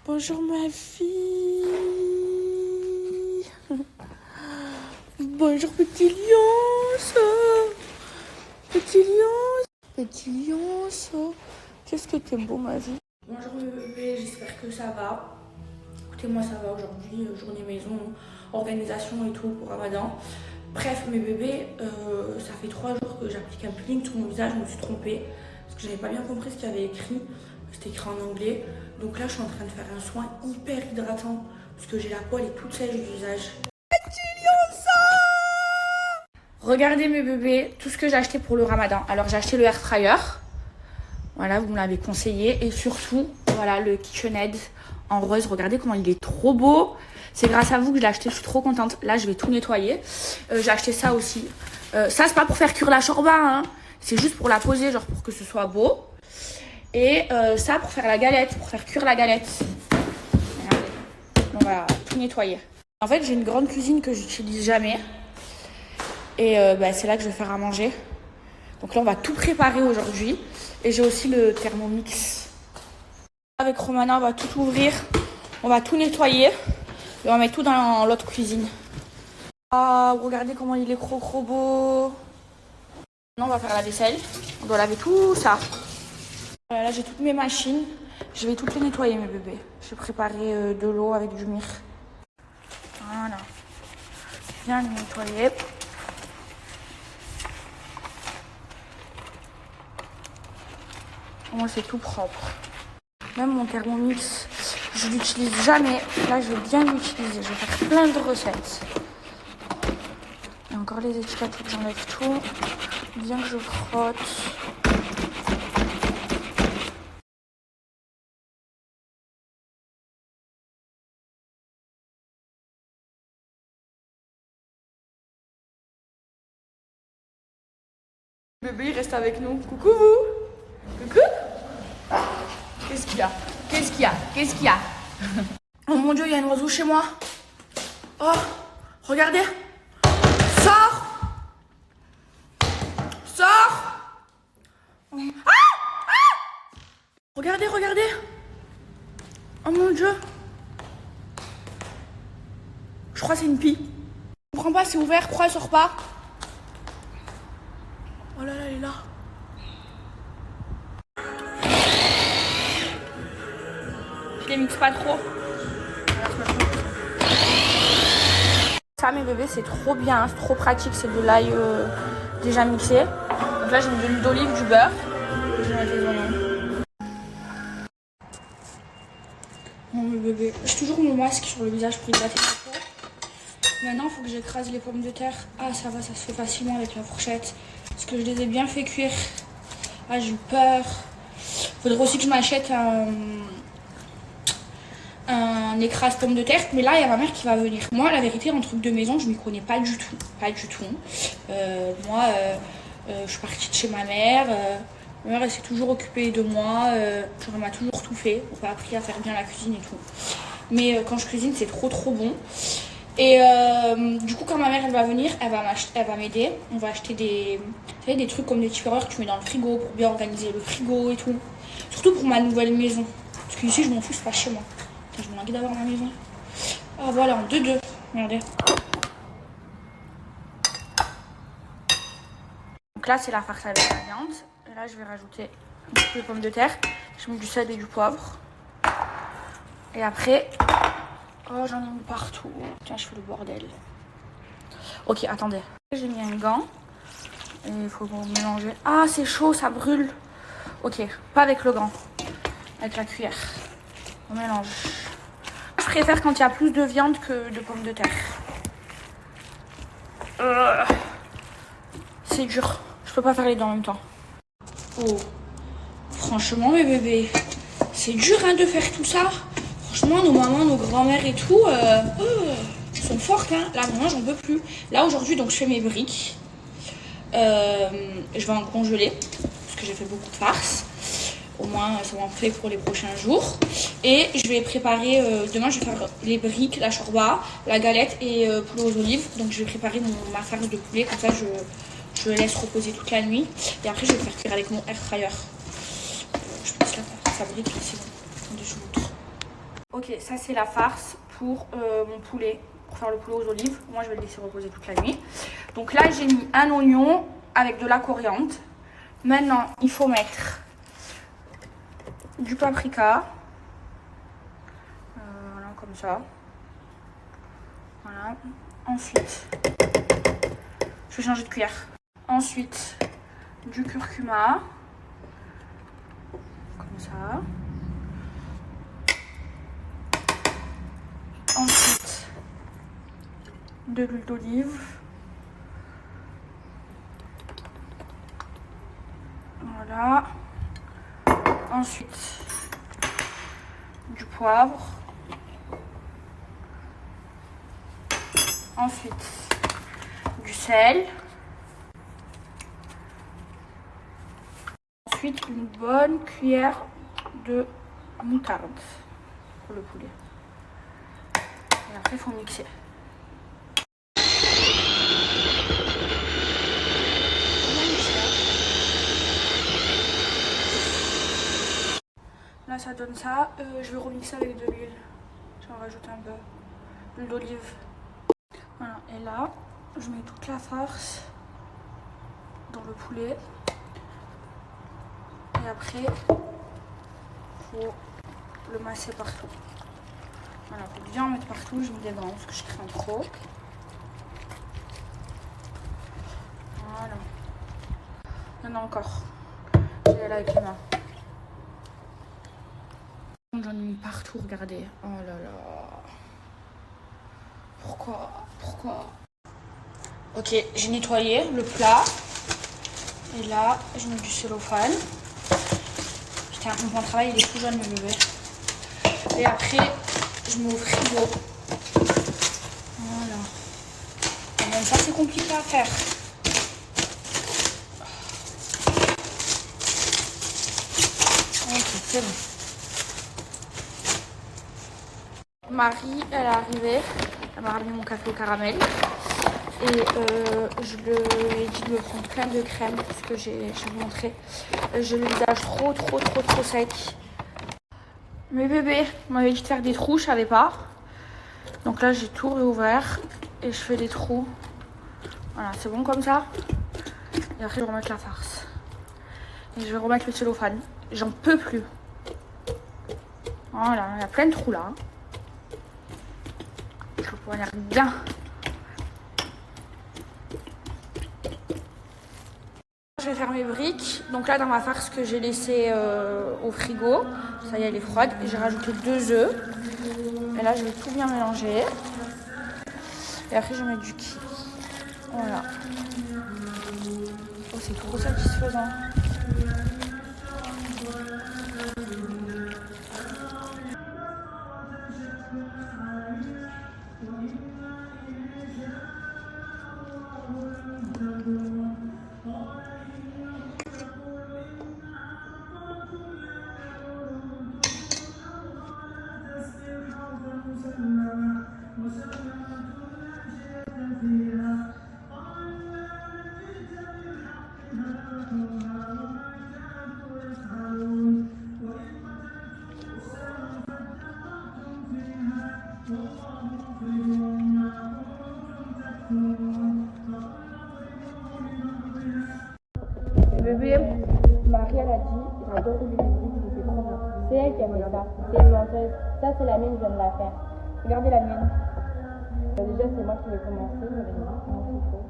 Bonjour ma fille. Bonjour petit lion. Petit lion. Petit lion. Qu'est-ce que t'es beau ma vie. Bonjour mes bébés, j'espère que ça va. Écoutez, moi ça va aujourd'hui, journée maison, organisation et tout pour Ramadan. Bref mes bébés, ça fait 3 jours que j'applique un peeling sur mon visage, je me suis trompée. Parce que j'avais pas bien compris ce qu'il y avait écrit. C'était écrit en anglais. Donc là je suis en train de faire un soin hyper hydratant. Parce que j'ai la peau elle est toute sèche du visage. Regardez mes bébés, tout ce que j'ai acheté pour le Ramadan. Alors j'ai acheté le air fryer. Voilà, vous me l'avez conseillé. Et surtout, voilà, le KitchenAid en rose. Regardez comment il est trop beau. C'est grâce à vous que je l'ai acheté, je suis trop contente. Là, je vais tout nettoyer. J'ai acheté ça aussi. Ça, c'est pas pour faire cuire la shorba, hein. C'est juste pour la poser, genre pour que ce soit beau. Et ça, pour faire la galette, pour faire cuire la galette. Regardez. Donc voilà, tout nettoyer. En fait, j'ai une grande cuisine que j'utilise jamais. Et c'est là que je vais faire à manger. Donc là, on va tout préparer aujourd'hui. Et j'ai aussi le Thermomix. Avec Romana, on va tout ouvrir. On va tout nettoyer. Et on va mettre tout dans l'autre cuisine. Ah, regardez comment il est trop beau. Maintenant, on va faire la vaisselle. On doit laver tout ça. Voilà, là, j'ai toutes mes machines. Je vais toutes les nettoyer, mes bébés. Je vais préparer de l'eau avec du myrrhe. Voilà. Bien les nettoyer. Moi, c'est tout propre. Même mon Thermomix, je l'utilise jamais. Là, je vais bien l'utiliser. Je vais faire plein de recettes. Et encore les étiquettes, j'enlève tout. Bien que je frotte. Le bébé, il reste avec nous. Coucou vous. Coucou. Qu'est-ce qu'il y a? Qu'est-ce qu'il y a? Qu'est-ce qu'il y a? Oh mon Dieu, il y a un oiseau chez moi. Oh, regardez. Sors. Sors. Regardez, regardez. Oh mon Dieu. Je crois que c'est une pie. Je comprends pas, c'est ouvert. Pourquoi elle sort pas? Oh là là, elle est là. Je les mixe pas trop. Ça mes bébés c'est trop bien, hein, c'est trop pratique, c'est de l'ail déjà mixé. Donc là j'ai mis de l'huile d'olive, du beurre. Et je vais mettre les oignons. Bon mes bébés, j'ai toujours mon masque sur le visage pour hydrater ma peau. Maintenant il faut que j'écrase les pommes de terre. Ah ça va, ça se fait facilement avec la fourchette. Parce que je les ai bien fait cuire. Ah j'ai eu peur. Faudrait aussi que je m'achète un écrase pomme de terre, mais là il y a ma mère qui va venir. Moi la vérité en truc de maison je m'y connais pas du tout, je suis partie de chez ma mère, elle s'est toujours occupée de moi, elle m'a toujours tout fait, on m'a appris à faire bien la cuisine et tout, mais quand je cuisine c'est trop bon. Et du coup quand ma mère elle va venir, elle va m'aider, on va acheter des trucs comme des tupperwares que tu mets dans le frigo pour bien organiser le frigo et tout, surtout pour ma nouvelle maison, parce qu'ici je m'en fous, c'est pas chez moi. Je me languis d'avoir ma maison. Ah voilà, en 2-2. Regardez. Donc là, c'est la farce avec la viande. Et là, je vais rajouter un petit peu de pommes de terre. Je mets du sel et du poivre. Et après... Oh, j'en ai mis partout. Tiens, je fais le bordel. Ok, attendez. J'ai mis un gant. Et il faut mélanger. Ah, c'est chaud, ça brûle. Ok, pas avec le gant. Avec la cuillère. On mélange. Je préfère quand il y a plus de viande que de pommes de terre. C'est dur. Je peux pas faire les deux en même temps. Oh. Franchement, mes bébés, c'est dur hein, de faire tout ça. Franchement, nos mamans, nos grands-mères et tout, sont fortes. Hein. Là, moi, j'en peux plus. Là, aujourd'hui, donc, je fais mes briques. Je vais en congeler parce que j'ai fait beaucoup de farce. Au moins, ça m'en fait pour les prochains jours. Et je vais préparer, demain, je vais faire les briques, la shorba, la galette et poulet aux olives. Donc, je vais préparer ma farce de poulet. Comme ça, je le laisse reposer toute la nuit. Et après, je vais le faire cuire avec mon air fryer. Je pense que ça brille, c'est bon. Attendez, je vous montre. Ok, ça c'est la farce pour mon poulet, pour faire le poulet aux olives. Moi je vais le laisser reposer toute la nuit. Donc là j'ai mis un oignon avec de la coriandre. Maintenant il faut mettre du paprika. Voilà, comme ça. Voilà. Ensuite, je vais changer de cuillère. Ensuite, du curcuma. Comme ça. Ensuite, de l'huile d'olive. Voilà. Ensuite, du poivre. Ensuite, du sel. Ensuite, une bonne cuillère de moutarde pour le poulet. Et après, il faut mixer. Là, ça donne ça. Je vais remixer avec de l'huile. Je vais en rajouter un peu. L'huile d'olive. Voilà. Et là, je mets toute la farce dans le poulet. Et après, il faut le masser partout. Voilà, il faut bien en mettre partout. Je mets des grands parce que je crains trop. Voilà. Il y en a encore. Je vais aller avec les mains. J'en ai mis partout, regardez. Oh là là. Pourquoi? Ok, j'ai nettoyé le plat. Et là, je mets du cellophane. Putain, mon plan de travail, il est tout jaune, le bébé. Et après, je mets au frigo. Voilà. Et même ça, c'est compliqué à faire. Ok, c'est bon. Marie, elle est arrivée. Elle m'a ramené mon café au caramel. Et je lui ai dit de me prendre plein de crème parce que je vais vous montrer. J'ai le visage trop sec. Mes bébés m'avaient dit de faire des trous, je savais pas. Donc là j'ai tout réouvert et je fais des trous. Voilà, c'est bon comme ça. Et après je vais remettre la farce. Et je vais remettre le cellophane. J'en peux plus. Voilà, il y a plein de trous là. Je vais pouvoir aller bien. Je vais faire mes briques. Donc là dans ma farce que j'ai laissée au frigo, ça y est elle est froide. Et j'ai rajouté 2 œufs. Et là je vais tout bien mélanger. Et après je vais mettre du kiwi. Voilà. Oh, c'est trop satisfaisant. Bébé, Marie elle a dit, j'adore rouler les briques, c'est trop bien. C'est elle qui a fait ça, c'est une menteuse. Ça c'est la mienne, je viens de la faire. Regardez la mienne. Déjà c'est moi qui l'ai commencé, mais vas-y, comment il faut.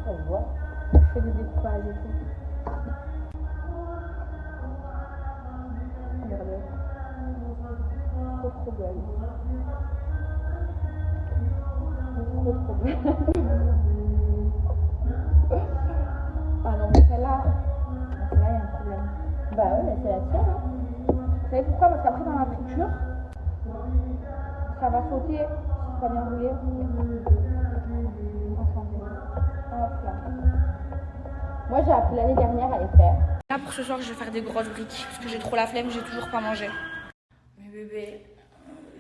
Ça se voit. Je fais des découpages et tout. Regardez. Trop belle. Trop belle. Ah non, mais celle-là, il y a un problème. Bah ouais, mais c'est la tienne. Hein. Vous savez pourquoi? Parce qu'après, dans la friture, ça va sauter. Ça va bien rouler. Moi, j'ai appris l'année dernière à les faire. Là, pour ce soir, je vais faire des grosses briques parce que j'ai trop la flemme, j'ai toujours pas mangé. Mes bébés,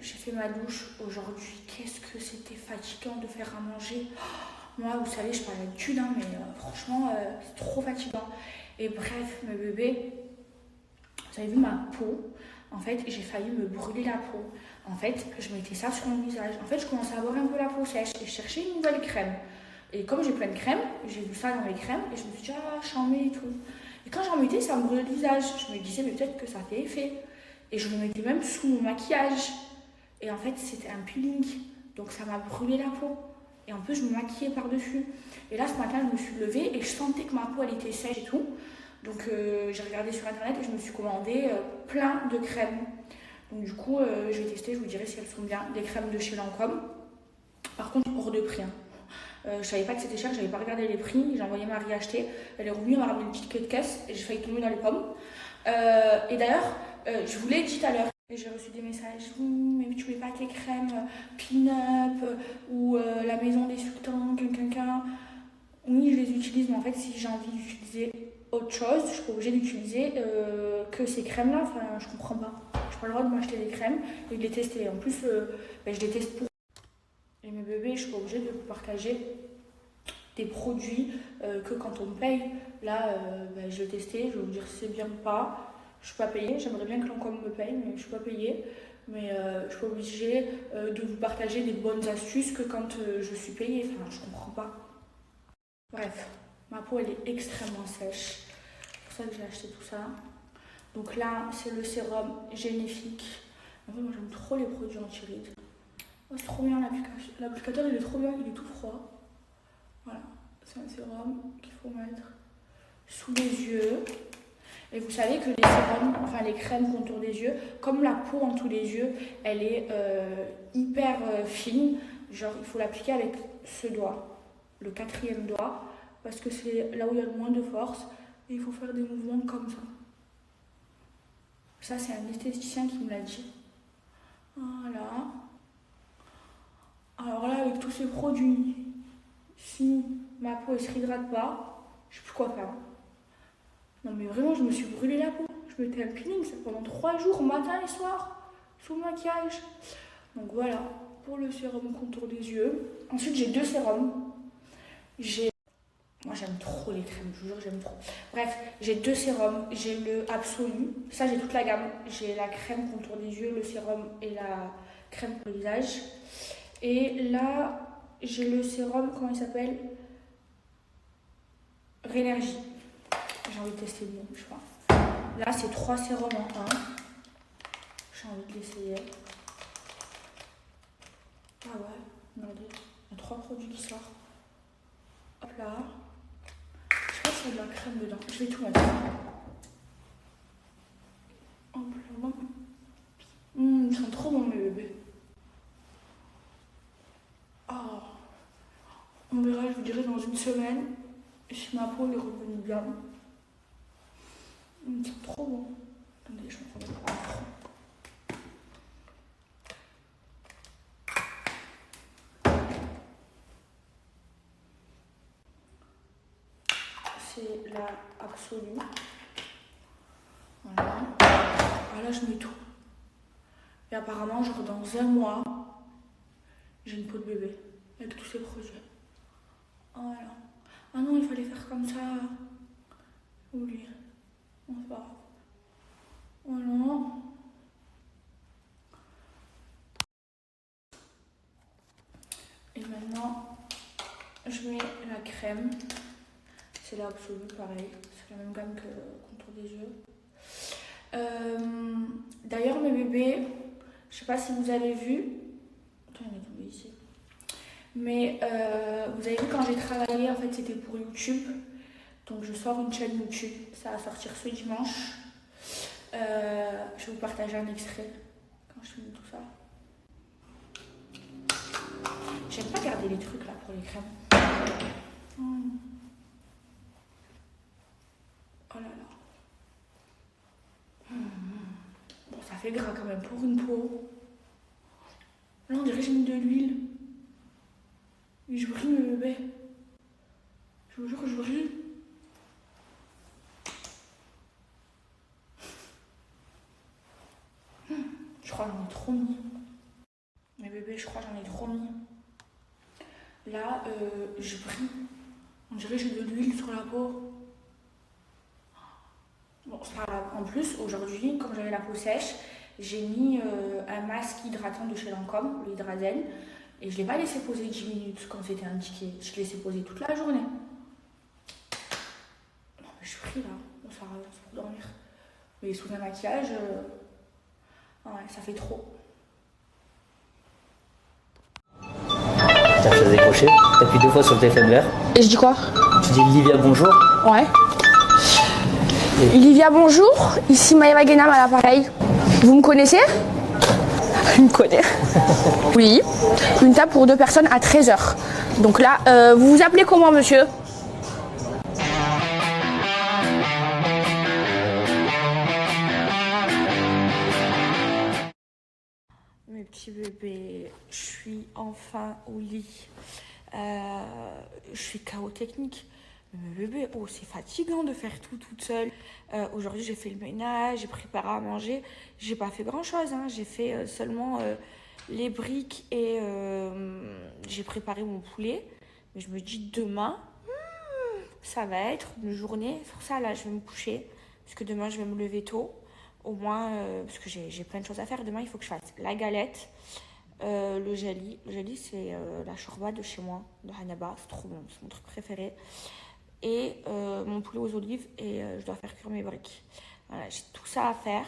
j'ai fait ma douche aujourd'hui. Qu'est-ce que c'était fatigant de faire à manger. Moi, vous savez, je parle d'habitude, hein, mais franchement, c'est trop fatigant. Et bref, mes bébés, vous avez vu ma peau. En fait, j'ai failli me brûler la peau. En fait, je mettais ça sur mon visage. En fait, je commençais à avoir un peu la peau sèche et je cherchais une nouvelle crème. Et comme j'ai plein de crèmes, j'ai vu ça dans les crèmes et je me suis dit, ah, j'en mets et tout. Et quand j'en mettais, ça me brûlait le visage. Je me disais, mais peut-être que ça fait effet. Et je le mettais même sous mon maquillage. Et en fait, c'était un peeling. Donc ça m'a brûlé la peau. Et en plus, je me maquillais par-dessus. Et là, ce matin, je me suis levée et je sentais que ma peau, elle était sèche et tout. Donc j'ai regardé sur internet et je me suis commandé plein de crèmes. Donc du coup, je vais tester, je vous dirai si elles sont bien. Des crèmes de chez Lancôme. Par contre, hors de prix. Hein. Je savais pas que c'était cher, j'avais pas regardé les prix. J'ai envoyé Marie acheter. Elle est revenue, elle m'a ramené une petite queue de caisse et j'ai failli tomber dans les pommes. Et d'ailleurs, je vous l'ai dit tout à l'heure. Et j'ai reçu des messages, oui, mais tu mets pas tes crèmes Pin-Up ou la maison des sultans, quelqu'un. Oui, je les utilise, mais en fait, si j'ai envie d'utiliser autre chose, je suis pas obligée d'utiliser que ces crèmes-là. Enfin, je comprends pas. J'ai pas le droit de m'acheter des crèmes et de les tester. En plus, je les teste pour. Et mes bébés, je suis pas obligée de vous partager des produits que quand on me paye. Là, je vais tester, je vais vous dire si c'est bien ou pas. Je suis pas payée, j'aimerais bien que Lancôme me paye, mais je suis pas payée. Mais je suis pas obligée de vous partager des bonnes astuces que quand je suis payée. Enfin, je comprends pas. Bref, ma peau elle est extrêmement sèche. C'est pour ça que j'ai acheté tout ça. Donc là, c'est le sérum génifique. En fait, moi j'aime trop les produits anti-rides. Oh, c'est trop bien l'application. L'applicateur il est trop bien, il est tout froid. Voilà, c'est un sérum qu'il faut mettre sous les yeux. Et vous savez que les sérums, enfin les crèmes contour des yeux, comme la peau en tous les yeux, elle est hyper fine. Genre, il faut l'appliquer avec ce doigt, le 4e doigt, parce que c'est là où il y a le moins de force. Et il faut faire des mouvements comme ça. Ça, c'est un esthéticien qui me l'a dit. Voilà. Alors là, avec tous ces produits, si ma peau ne se réhydrate pas, je sais plus quoi faire. Non mais vraiment, je me suis brûlé la peau. Je mettais un peeling ça, pendant 3 jours, matin et soir, sous le maquillage. Donc voilà, pour le sérum contour des yeux. Ensuite, j'ai 2 sérums. Moi, j'aime trop les crèmes, je vous jure, j'aime trop. Bref, j'ai 2 sérums. J'ai le Absolu. Ça, j'ai toute la gamme. J'ai la crème contour des yeux, le sérum et la crème pour le visage. Et là, j'ai le sérum, comment il s'appelle? Rénergie. J'ai envie de tester le nom, je crois. Là, c'est 3 sérums en 1. J'ai envie de l'essayer. Ah ouais, regardez. Il y a 3 produits qui sortent. Hop là. Je crois qu'il y a de la crème dedans. Je vais tout mettre. Hop là. Ils sont trop bons, mes bébés. Oh. On verra, je vous dirai dans une semaine si ma peau est revenue bien. Ils sont trop bons. Attendez, je vais en prendre un front. C'est la Absolue. Voilà. Ah là, je mets tout. Et apparemment, genre dans un mois, j'ai une peau de bébé avec tous ces produits. Voilà. Ah non, il fallait faire comme ça. Oublie. On va pas. Voilà. Et maintenant, je mets la crème. C'est la Absolue, pareil. C'est la même gamme que contour des yeux. D'ailleurs, mes bébés, je sais pas si vous avez vu. Attends, il est tombé ici. Mais vous avez vu quand j'ai travaillé, en fait, c'était pour YouTube. Donc, je sors une chaîne YouTube. Ça va sortir ce dimanche. Je vais vous partager un extrait quand je finis tout ça. J'aime pas garder les trucs là pour les crèmes. Oh là là. Bon, ça fait gras quand même pour une peau. Là, on dirait que j'ai mis de l'huile. Et je brille, mes bébés. Je vous jure que je brille. Je crois que j'en ai trop mis. je crois, j'en ai trop mis. Là, je brille. On dirait que j'ai de l'huile sur la peau. Bon, c'est pas grave. En plus, aujourd'hui, comme j'avais la peau sèche, j'ai mis un masque hydratant de chez Lancôme, le Hydrazel. Et je l'ai pas laissé poser 10 minutes comme c'était indiqué. Je l'ai laissé poser toute la journée. Non, mais je prie là. Bon, ça va, c'est pour dormir. Mais sous un maquillage, ouais, ça fait trop. Tiens, je t'ai décroché. T'appuies 2 fois sur le téléphone vert. Et je dis quoi? Tu dis Livia bonjour. Ouais. Livia, bonjour. Ici Maëva Guénam à l'appareil. Vous me connaissez? Je me connais. Oui. Une table pour 2 personnes à 13h. Donc là, vous vous appelez comment, monsieur? Mes petits bébés, je suis enfin au lit. Je suis KO technique. Mais mes bébés, oh, c'est fatigant de faire tout toute seule. Aujourd'hui, j'ai fait le ménage, j'ai préparé à manger. J'ai pas fait grand-chose, hein. J'ai fait seulement les briques et j'ai préparé mon poulet. Mais je me dis, demain, ça va être une journée. Pour ça, là, je vais me coucher. Parce que demain, je vais me lever tôt. Au moins, parce que j'ai plein de choses à faire. Demain, il faut que je fasse la galette, le jelly. Le jelly, c'est la shorba de chez moi, de Hanaba. C'est trop bon, c'est mon truc préféré. Et mon poulet aux olives. Et je dois faire cuire mes briques. Voilà, j'ai tout ça à faire.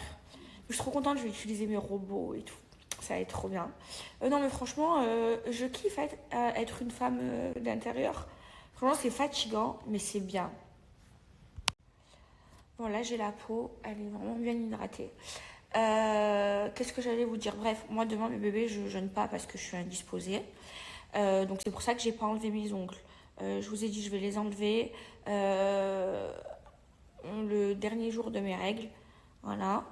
Je suis trop contente, je vais utiliser mes robots et tout. Ça va être trop bien. Non, mais franchement, je kiffe être une femme d'intérieur. Franchement, c'est fatigant, mais c'est bien. Bon, là, j'ai la peau, elle est vraiment bien hydratée. Qu'est-ce que j'allais vous dire? Bref, moi, demain, mes bébés, je jeûne pas parce que je suis indisposée. Donc, c'est pour ça que j'ai pas enlevé mes ongles. Je vous ai dit, je vais les enlever le dernier jour de mes règles. Voilà.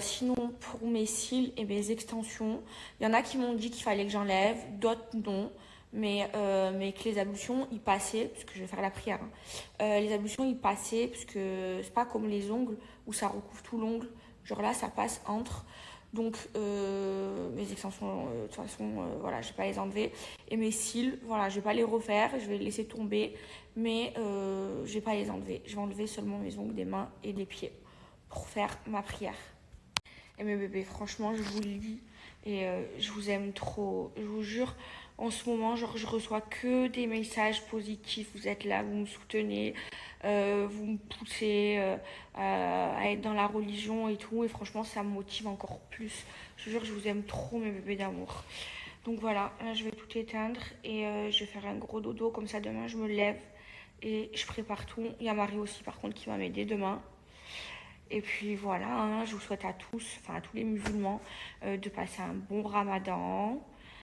Sinon, pour mes cils et mes extensions, il y en a qui m'ont dit qu'il fallait que j'enlève, d'autres non. Mais que les ablutions, ils passaient, parce que je vais faire la prière. Hein. Les ablutions, ils passaient, parce que c'est pas comme les ongles, où ça recouvre tout l'ongle. Genre là, ça passe entre. Donc, mes extensions, de toute façon, voilà, je vais pas les enlever. Et mes cils, voilà, je vais pas les refaire, je vais les laisser tomber. Mais je vais pas les enlever. Je vais enlever seulement mes ongles des mains et des pieds pour faire ma prière. Et mes bébés, franchement, je vous le dis. Et je vous aime trop. Je vous jure, en ce moment, genre, je reçois que des messages positifs. Vous êtes là, vous me soutenez, vous me poussez à être dans la religion et tout. Et franchement, ça me motive encore plus. Je vous jure, je vous aime trop, mes bébés d'amour. Donc voilà, là, je vais tout éteindre et je vais faire un gros dodo. Comme ça, demain, je me lève et je prépare tout. Il y a Marie aussi, par contre, qui va m'aider demain. Et puis voilà, hein, je vous souhaite à tous, enfin à tous les musulmans, de passer un bon ramadan.